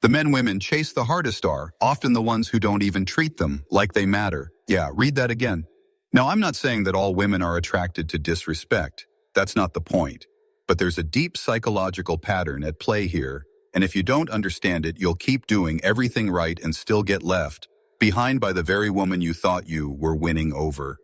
The men women chase the hardest are often the ones who don't even treat them like they matter. Yeah, read that again. Now, I'm not saying that all women are attracted to disrespect. That's not the point. But there's a deep psychological pattern at play here, and if you don't understand it, you'll keep doing everything right and still get left behind by the very woman you thought you were winning over.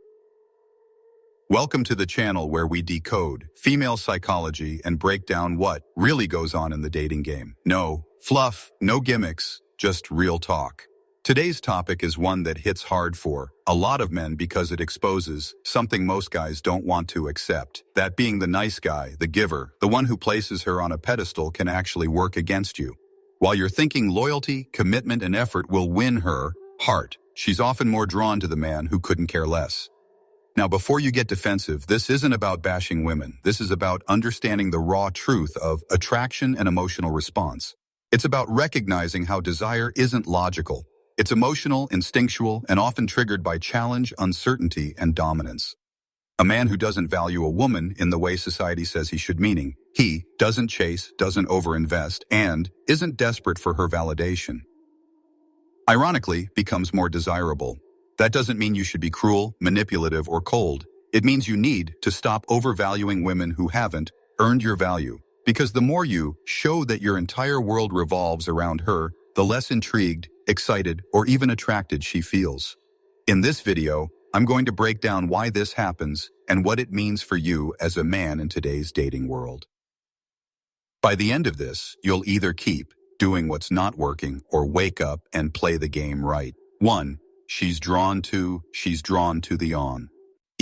Welcome to the channel where we decode female psychology and break down what really goes on in the dating game. No fluff, no gimmicks, just real talk. Today's topic is one that hits hard for a lot of men because it exposes something most guys don't want to accept. That being the nice guy, the giver, the one who places her on a pedestal can actually work against you. While you're thinking loyalty, commitment, and effort will win her heart, she's often more drawn to the man who couldn't care less. Now, before you get defensive, this isn't about bashing women. This is about understanding the raw truth of attraction and emotional response. It's about recognizing how desire isn't logical. It's emotional, instinctual, and often triggered by challenge, uncertainty, and dominance. A man who doesn't value a woman in the way society says he should, meaning he doesn't chase, doesn't overinvest, and isn't desperate for her validation, ironically, becomes more desirable. That doesn't mean you should be cruel, manipulative, or cold. It means you need to stop overvaluing women who haven't earned your value. Because the more you show that your entire world revolves around her, the less intrigued, excited, or even attracted she feels. In this video, I'm going to break down why this happens and what it means for you as a man in today's dating world. By the end of this, you'll either keep doing what's not working or wake up and play the game right. 1. She's drawn to the on.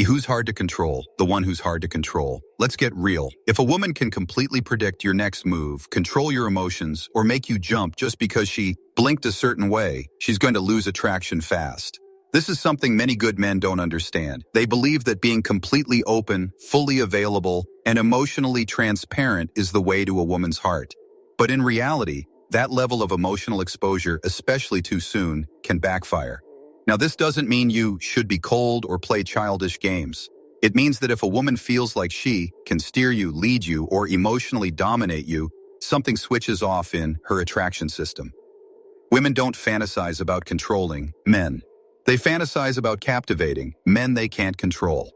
Who's hard to control? The one who's hard to control. Let's get real. If a woman can completely predict your next move, control your emotions, or make you jump just because she blinked a certain way, she's going to lose attraction fast. This is something many good men don't understand. They believe that being completely open, fully available, and emotionally transparent is the way to a woman's heart. But in reality, that level of emotional exposure, especially too soon, can backfire. Now, this doesn't mean you should be cold or play childish games. It means that if a woman feels like she can steer you, lead you, or emotionally dominate you, something switches off in her attraction system. Women don't fantasize about controlling men. They fantasize about captivating men they can't control.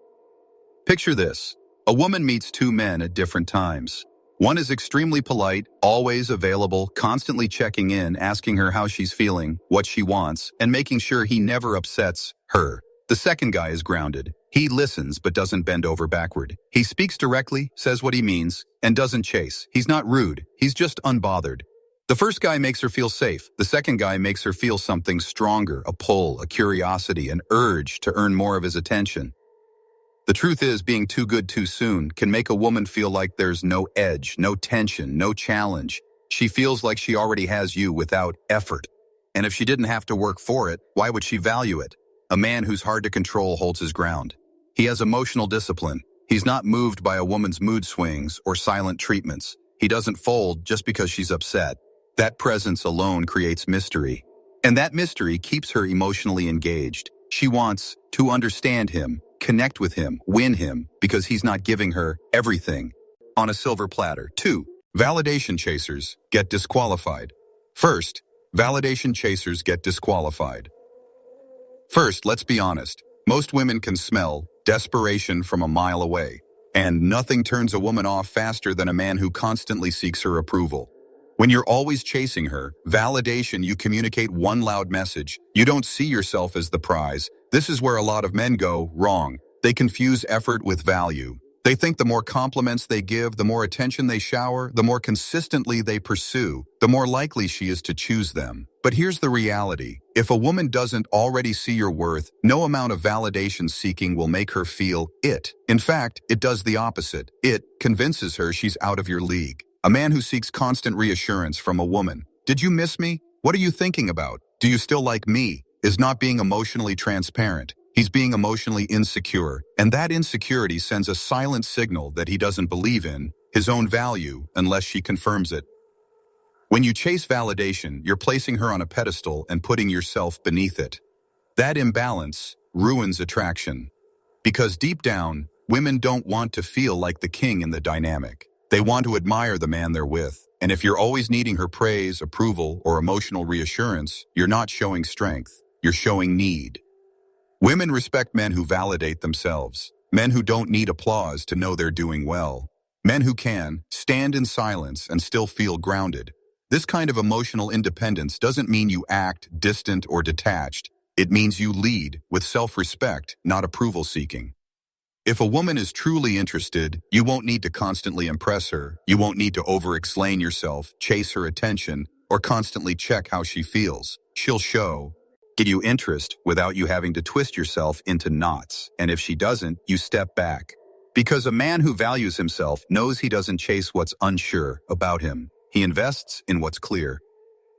Picture this. A woman meets two men at different times. One is extremely polite, always available, constantly checking in, asking her how she's feeling, what she wants, and making sure he never upsets her. The second guy is grounded. He listens but doesn't bend over backward. He speaks directly, says what he means, and doesn't chase. He's not rude. He's just unbothered. The first guy makes her feel safe. The second guy makes her feel something stronger, a pull, a curiosity, an urge to earn more of his attention. The truth is, being too good too soon can make a woman feel like there's no edge, no tension, no challenge. She feels like she already has you without effort. And if she didn't have to work for it, why would she value it? A man who's hard to control holds his ground. He has emotional discipline. He's not moved by a woman's mood swings or silent treatments. He doesn't fold just because she's upset. That presence alone creates mystery. And that mystery keeps her emotionally engaged. She wants to understand him, connect with him, win him, because he's not giving her everything on a silver platter. 2. Validation chasers get disqualified. First, validation chasers get disqualified. First, let's be honest. Most women can smell desperation from a mile away, and nothing turns a woman off faster than a man who constantly seeks her approval. When you're always chasing her, validation, you communicate one loud message. You don't see yourself as the prize. This is where a lot of men go wrong. They confuse effort with value. They think the more compliments they give, the more attention they shower, the more consistently they pursue, the more likely she is to choose them. But here's the reality. If a woman doesn't already see your worth, no amount of validation seeking will make her feel it. In fact, it does the opposite. It convinces her she's out of your league. A man who seeks constant reassurance from a woman. Did you miss me? What are you thinking about? Do you still like me? Is not being emotionally transparent. He's being emotionally insecure, and that insecurity sends a silent signal that he doesn't believe in his own value unless she confirms it. When you chase validation, you're placing her on a pedestal and putting yourself beneath it. That imbalance ruins attraction. Because deep down, women don't want to feel like the king in the dynamic. They want to admire the man they're with. And if you're always needing her praise, approval, or emotional reassurance, you're not showing strength. You're showing need. Women respect men who validate themselves, men who don't need applause to know they're doing well, men who can stand in silence and still feel grounded. This kind of emotional independence doesn't mean you act distant or detached. It means you lead with self-respect, not approval-seeking. If a woman is truly interested, you won't need to constantly impress her. You won't need to over-explain yourself, chase her attention, or constantly check how she feels. She'll give you interest without you having to twist yourself into knots. And if she doesn't, you step back. Because a man who values himself knows he doesn't chase what's unsure about him. He invests in what's clear.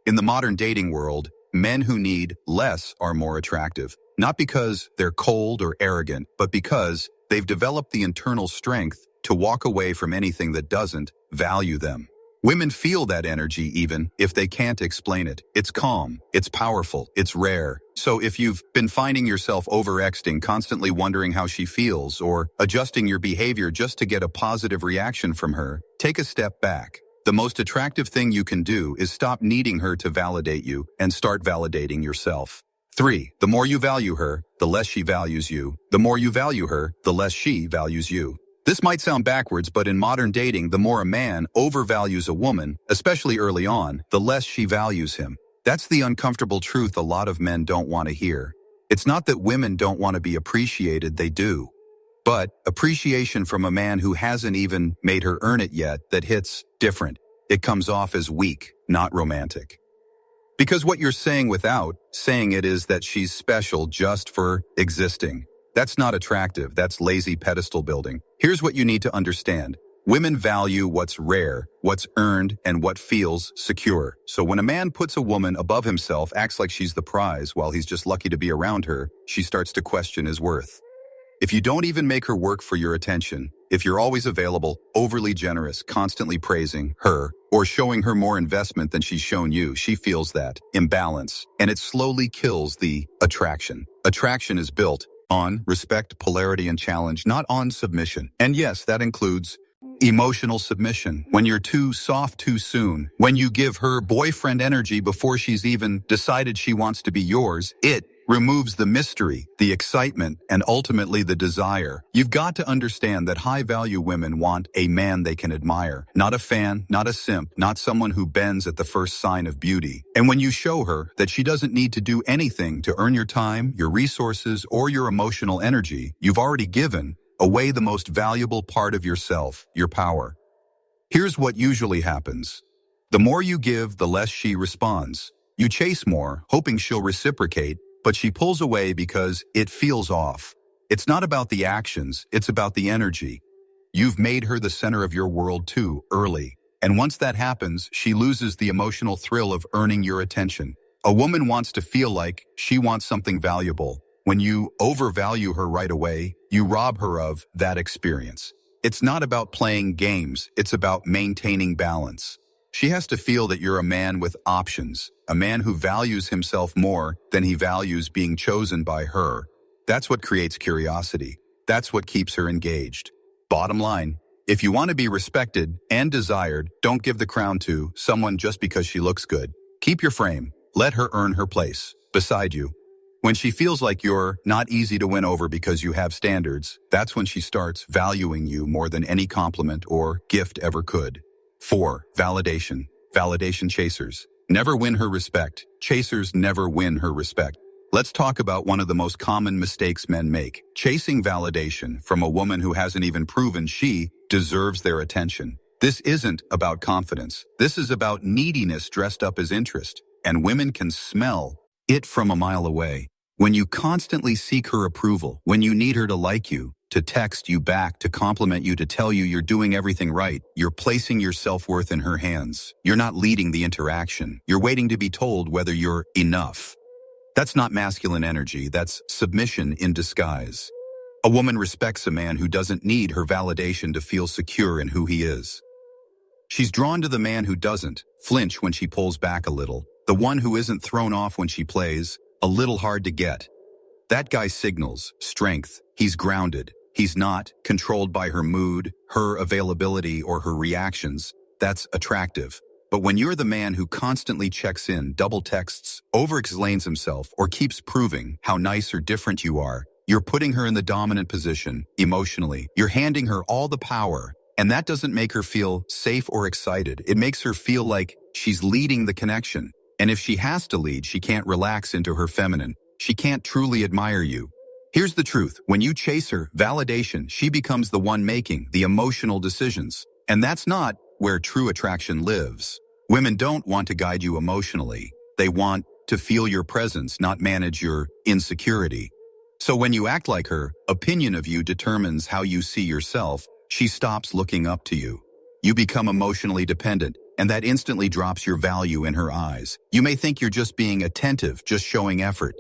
In the modern dating world, men who need less are more attractive. Not because they're cold or arrogant, but because they've developed the internal strength to walk away from anything that doesn't value them. Women feel that energy even if they can't explain it. It's calm, it's powerful, it's rare. So if you've been finding yourself overexting, constantly wondering how she feels, or adjusting your behavior just to get a positive reaction from her, take a step back. The most attractive thing you can do is stop needing her to validate you and start validating yourself. 3. The more you value her, the less she values you. The more you value her, the less she values you. This might sound backwards, but in modern dating, the more a man overvalues a woman, especially early on, the less she values him. That's the uncomfortable truth a lot of men don't want to hear. It's not that women don't want to be appreciated, they do. But appreciation from a man who hasn't even made her earn it yet, that hits different. It comes off as weak, not romantic. Because what you're saying without saying it is that she's special just for existing. That's not attractive, that's lazy pedestal building. Here's what you need to understand. Women value what's rare, what's earned, and what feels secure. So when a man puts a woman above himself, acts like she's the prize while he's just lucky to be around her, she starts to question his worth. If you don't even make her work for your attention, if you're always available, overly generous, constantly praising her, or showing her more investment than she's shown you, she feels that imbalance, and it slowly kills the attraction. Attraction is built on respect, polarity, and challenge, not on submission. And yes, that includes emotional submission. When you're too soft too soon, when you give her boyfriend energy before she's even decided she wants to be yours, it removes the mystery, the excitement, and ultimately the desire. You've got to understand that high-value women want a man they can admire, not a fan, not a simp, not someone who bends at the first sign of beauty. And when you show her that she doesn't need to do anything to earn your time, your resources, or your emotional energy, you've already given away the most valuable part of yourself, your power. Here's what usually happens. The more you give, the less she responds. You chase more, hoping she'll reciprocate, but she pulls away because it feels off. It's not about the actions, it's about the energy. You've made her the center of your world too early. And once that happens, she loses the emotional thrill of earning your attention. A woman wants to feel like she wants something valuable. When you overvalue her right away, you rob her of that experience. It's not about playing games, it's about maintaining balance. She has to feel that you're a man with options, a man who values himself more than he values being chosen by her. That's what creates curiosity. That's what keeps her engaged. Bottom line, if you want to be respected and desired, don't give the crown to someone just because she looks good. Keep your frame. Let her earn her place beside you. When she feels like you're not easy to win over because you have standards, that's when she starts valuing you more than any compliment or gift ever could. 4. Validation. Validation chasers never win her respect. Chasers never win her respect. Let's talk about one of the most common mistakes men make. Chasing validation from a woman who hasn't even proven she deserves their attention. This isn't about confidence. This is about neediness dressed up as interest. And women can smell it from a mile away. When you constantly seek her approval, when you need her to like you, to text you back, to compliment you, to tell you you're doing everything right, you're placing your self-worth in her hands. You're not leading the interaction. You're waiting to be told whether you're enough. That's not masculine energy. That's submission in disguise. A woman respects a man who doesn't need her validation to feel secure in who he is. She's drawn to the man who doesn't flinch when she pulls back a little, the one who isn't thrown off when she plays a little hard to get. That guy signals strength. He's grounded. He's not controlled by her mood, her availability, or her reactions. That's attractive. But when you're the man who constantly checks in, double texts, over-explains himself, or keeps proving how nice or different you are, you're putting her in the dominant position, emotionally. You're handing her all the power, and that doesn't make her feel safe or excited. It makes her feel like she's leading the connection. And if she has to lead, she can't relax into her feminine. She can't truly admire you. Here's the truth. When you chase her, validation, she becomes the one making the emotional decisions. And that's not where true attraction lives. Women don't want to guide you emotionally. They want to feel your presence, not manage your insecurity. So when you act like her opinion of you determines how you see yourself, she stops looking up to you. You become emotionally dependent, and that instantly drops your value in her eyes. You may think you're just being attentive, just showing effort.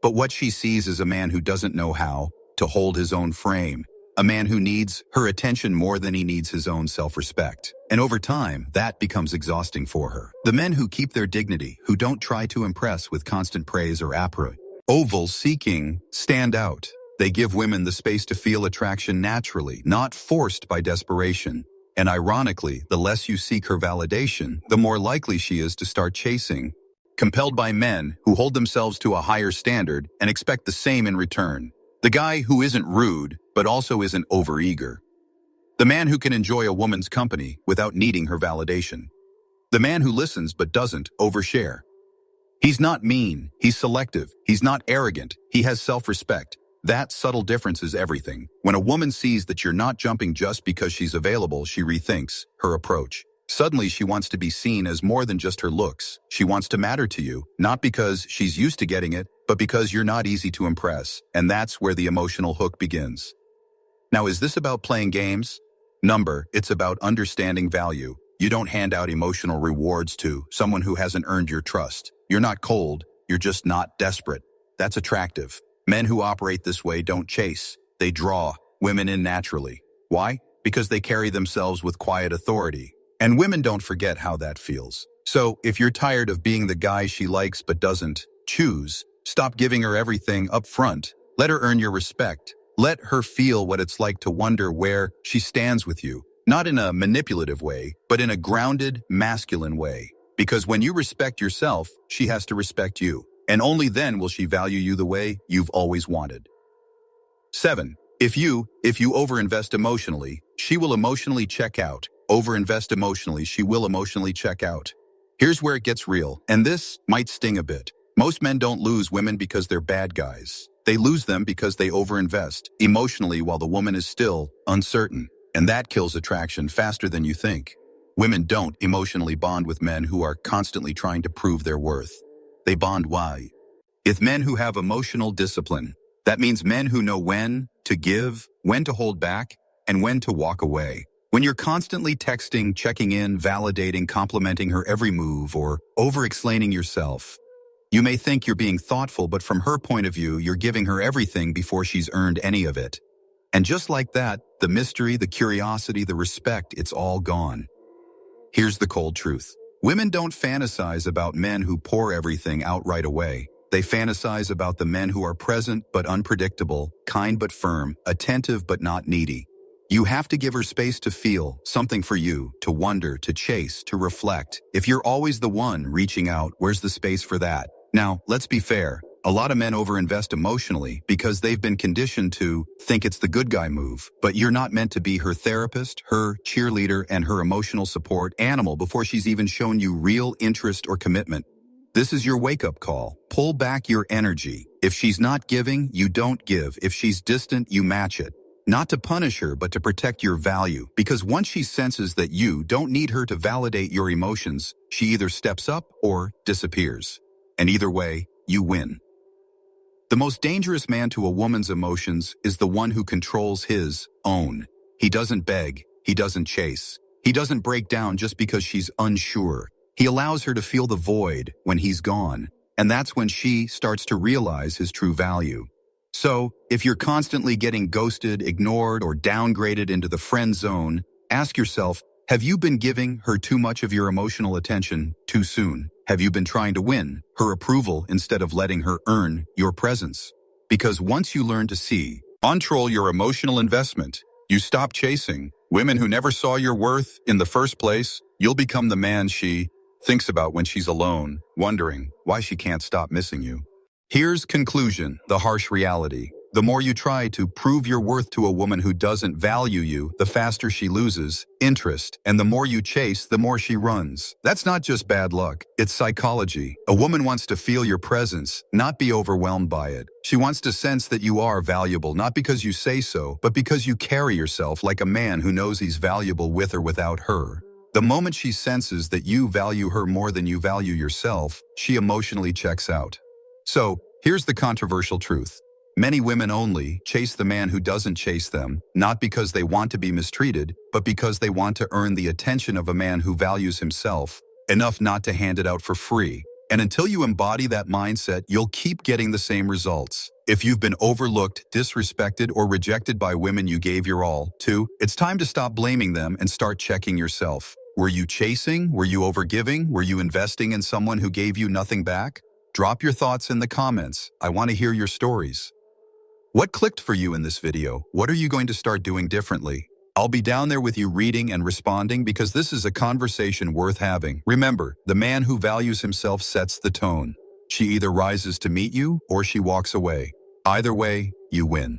But what she sees is a man who doesn't know how to hold his own frame, a man who needs her attention more than he needs his own self-respect. And over time, that becomes exhausting for her. The men who keep their dignity, who don't try to impress with constant praise or approval seeking, stand out. They give women the space to feel attraction naturally, not forced by desperation. And ironically, the less you seek her validation, the more likely she is to start chasing, compelled by men who hold themselves to a higher standard and expect the same in return. The guy who isn't rude, but also isn't overeager. The man who can enjoy a woman's company without needing her validation. The man who listens but doesn't overshare. He's not mean, he's selective, he's not arrogant, he has self-respect. That subtle difference is everything. When a woman sees that you're not jumping just because she's available, she rethinks her approach. Suddenly, she wants to be seen as more than just her looks. She wants to matter to you, not because she's used to getting it, but because you're not easy to impress. And that's where the emotional hook begins. Now, is this about playing games? It's about understanding value. You don't hand out emotional rewards to someone who hasn't earned your trust. You're not cold, you're just not desperate. That's attractive. Men who operate this way don't chase. They draw women in naturally. Why? Because they carry themselves with quiet authority. And women don't forget how that feels. So, if you're tired of being the guy she likes but doesn't choose, stop giving her everything up front. Let her earn your respect. Let her feel what it's like to wonder where she stands with you. Not in a manipulative way, but in a grounded, masculine way. Because when you respect yourself, she has to respect you. And only then will she value you the way you've always wanted. 7. If you overinvest emotionally, she will emotionally check out. Overinvest emotionally, she will emotionally check out. Here's where it gets real, and this might sting a bit. Most men don't lose women because they're bad guys. They lose them because they overinvest emotionally while the woman is still uncertain. And that kills attraction faster than you think. Women don't emotionally bond with men who are constantly trying to prove their worth. They bond why? With men who have emotional discipline. That means men who know when to give, when to hold back, and when to walk away. When you're constantly texting, checking in, validating, complimenting her every move, or over-explaining yourself, you may think you're being thoughtful, but from her point of view, you're giving her everything before she's earned any of it. And just like that, the mystery, the curiosity, the respect, it's all gone. Here's the cold truth. Women don't fantasize about men who pour everything out right away. They fantasize about the men who are present but unpredictable, kind but firm, attentive but not needy. You have to give her space to feel, something for you, to wonder, to chase, to reflect. If you're always the one reaching out, where's the space for that? Now, let's be fair. A lot of men overinvest emotionally because they've been conditioned to think it's the good guy move. But you're not meant to be her therapist, her cheerleader, and her emotional support animal before she's even shown you real interest or commitment. This is your wake-up call. Pull back your energy. If she's not giving, you don't give. If she's distant, you match it. Not to punish her, but to protect your value. Because once she senses that you don't need her to validate your emotions, she either steps up or disappears. And either way, you win. The most dangerous man to a woman's emotions is the one who controls his own. He doesn't beg. He doesn't chase. He doesn't break down just because she's unsure. He allows her to feel the void when he's gone. And that's when she starts to realize his true value. So, if you're constantly getting ghosted, ignored, or downgraded into the friend zone, ask yourself, have you been giving her too much of your emotional attention too soon? Have you been trying to win her approval instead of letting her earn your presence? Because once you learn to control your emotional investment, you stop chasing Women who never saw your worth in the first place, you'll become the man she thinks about when she's alone, wondering why she can't stop missing you. Here's conclusion, the harsh reality. The more you try to prove your worth to a woman who doesn't value you, the faster she loses interest, and the more you chase, the more she runs. That's not just bad luck, it's psychology. A woman wants to feel your presence, not be overwhelmed by it. She wants to sense that you are valuable, not because you say so, but because you carry yourself like a man who knows he's valuable with or without her. The moment she senses that you value her more than you value yourself, she emotionally checks out. So, here's the controversial truth. Many women only chase the man who doesn't chase them, not because they want to be mistreated, but because they want to earn the attention of a man who values himself enough not to hand it out for free. And until you embody that mindset, you'll keep getting the same results. If you've been overlooked, disrespected, or rejected by women you gave your all to, it's time to stop blaming them and start checking yourself. Were you chasing? Were you overgiving? Were you investing in someone who gave you nothing back? Drop your thoughts in the comments. I want to hear your stories. What clicked for you in this video? What are you going to start doing differently? I'll be down there with you reading and responding because this is a conversation worth having. Remember, the man who values himself sets the tone. She either rises to meet you or she walks away. Either way, you win.